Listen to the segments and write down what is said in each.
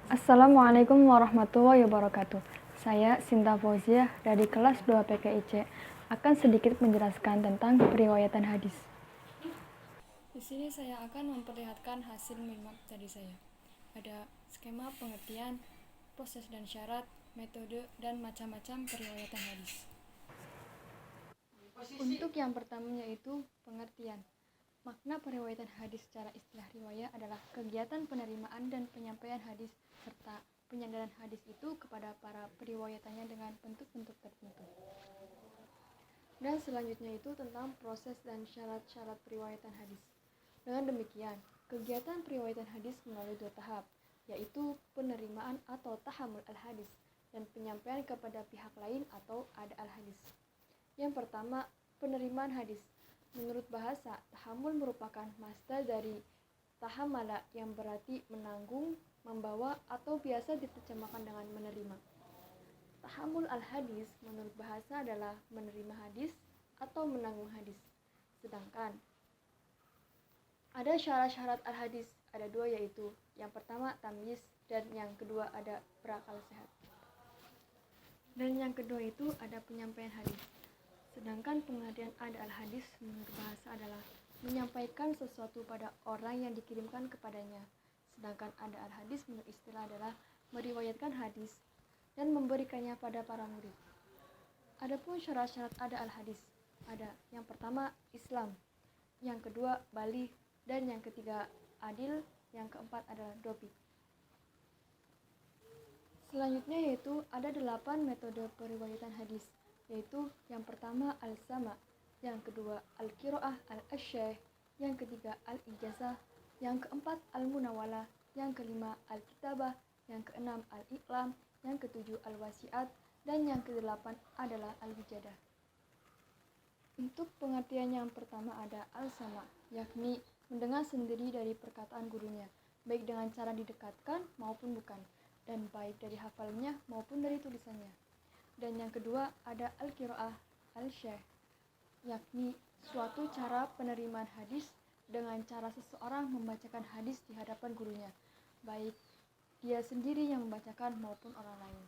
Assalamualaikum warahmatullahi wabarakatuh. Saya Sinta Fauziah dari kelas 2 PKIC akan sedikit menjelaskan tentang periwayatan hadis. Di sini saya akan memperlihatkan hasil minmap tadi saya. Ada skema pengertian, proses dan syarat, metode, dan macam-macam periwayatan hadis. Untuk yang pertama yaitu pengertian. Makna periwayatan hadis secara istilah riwayah adalah kegiatan penerimaan dan penyampaian hadis serta penyandaran hadis itu kepada para periwayatannya dengan bentuk-bentuk tertentu. Dan selanjutnya itu tentang proses dan syarat-syarat periwayatan hadis. Dengan demikian, kegiatan periwayatan hadis melalui dua tahap, yaitu penerimaan atau tahamul al-hadis dan penyampaian kepada pihak lain atau ada al-hadis. Yang pertama, penerimaan hadis. Menurut bahasa, tahammul merupakan masdar dari tahammala yang berarti menanggung, membawa, atau biasa diterjemahkan dengan menerima. Tahammul al-hadis menurut bahasa adalah menerima hadis atau menanggung hadis. Sedangkan ada syarat-syarat al-hadis, ada dua yaitu yang pertama tamyiz dan yang kedua ada berakal sehat. Dan yang kedua itu ada penyampaian hadis. Sedangkan pengertian ada al-hadis menurut bahasa adalah menyampaikan sesuatu pada orang yang dikirimkan kepadanya. Sedangkan ada al-hadis menurut istilah adalah meriwayatkan hadis dan memberikannya pada para murid. Adapun syarat-syarat ada al-hadis, ada yang pertama Islam, yang kedua baligh, dan yang ketiga adil, yang keempat adalah dobit. Selanjutnya yaitu ada 8 metode periwayatan hadis, yaitu yang pertama al-sama, yang kedua al-qiraah al-asyih, yang ketiga al-ijazah, yang keempat al-munawalah, yang kelima al-kitabah, yang keenam al-iqlam, yang ketujuh al-wasiat, dan yang kedelapan adalah al-wijadah. Untuk pengertian yang pertama ada al-sama, yakni mendengar sendiri dari perkataan gurunya, baik dengan cara didekatkan maupun bukan, dan baik dari hafalnya maupun dari tulisannya. Dan yang kedua ada al-qiraah al-syih, yakni suatu cara penerimaan hadis dengan cara seseorang membacakan hadis di hadapan gurunya, baik dia sendiri yang membacakan maupun orang lain.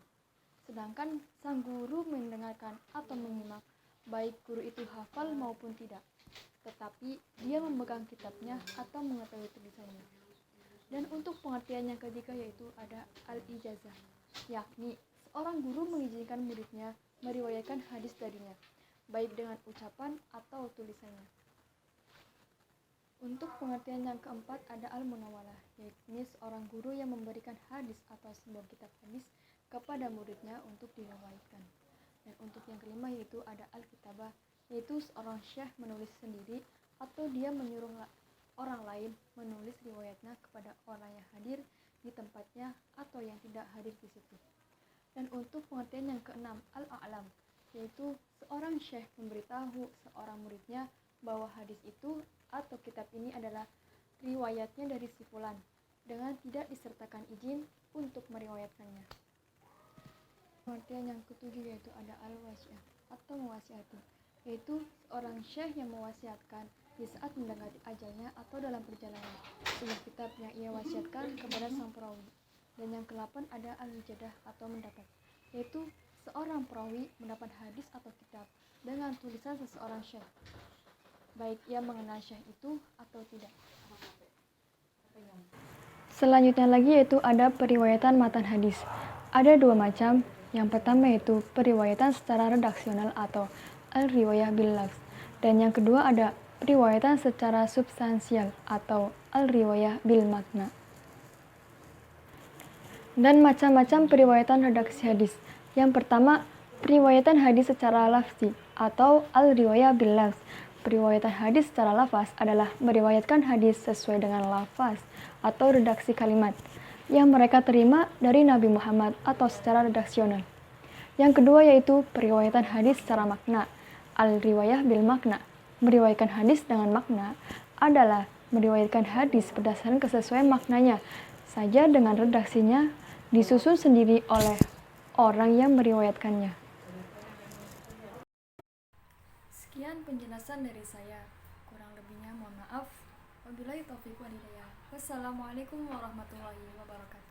Sedangkan sang guru mendengarkan atau menyimak, baik guru itu hafal maupun tidak, tetapi dia memegang kitabnya atau mengetahui tulisannya. Dan untuk pengertian yang ketiga yaitu ada al-ijazah, yakni seorang guru mengizinkan muridnya meriwayatkan hadis darinya, baik dengan ucapan atau tulisannya. Untuk pengertian yang keempat ada al-munawalah, yakni seorang guru yang memberikan hadis atau sebuah kitab hadis kepada muridnya untuk diriwayatkan. Dan untuk yang kelima yaitu ada al-kitabah, yaitu seorang syekh menulis sendiri atau dia menyuruh orang lain menulis riwayatnya kepada orang yang hadir di tempatnya atau yang tidak hadir di situ. Dan untuk pengertian yang keenam al-a'lam, yaitu seorang syekh memberitahu seorang muridnya bahwa hadis itu atau kitab ini adalah riwayatnya dari si fulan dengan tidak disertakan izin untuk meriwayatkannya. Pengertian yang ketujuh yaitu ada al-wasiat atau mewasiati, yaitu seorang syekh yang mewasiatkan di saat mendekati ajalnya atau dalam perjalanan sebuah kitab yang ia wasiatkan kepada sang perawi. Dan yang ke-8 ada al-wijadah atau mendapat, yaitu seorang perawi mendapat hadis atau kitab dengan tulisan seseorang syekh, baik ia mengenal syekh itu atau tidak. Selanjutnya lagi yaitu ada periwayatan matan hadis. Ada dua macam. Yang pertama yaitu periwayatan secara redaksional atau al-riwayah bil lafz, dan yang kedua ada periwayatan secara substansial atau al-riwayah bil makna. Dan macam-macam periwayatan redaksi hadis. Yang pertama, periwayatan hadis secara lafzi atau al-riwayah bil lafz. Periwayatan hadis secara lafaz adalah meriwayatkan hadis sesuai dengan lafaz atau redaksi kalimat yang mereka terima dari Nabi Muhammad atau secara redaksional. Yang kedua yaitu periwayatan hadis secara makna, al-riwayah bil makna. Meriwayatkan hadis dengan makna adalah meriwayatkan hadis berdasarkan kesesuaian maknanya saja dengan redaksinya disusun sendiri oleh orang yang meriwayatkannya. Sekian penjelasan dari saya. Kurang lebihnya mohon maaf. Wabillahi taufiq wal hidayah. Wassalamualaikum warahmatullahi wabarakatuh.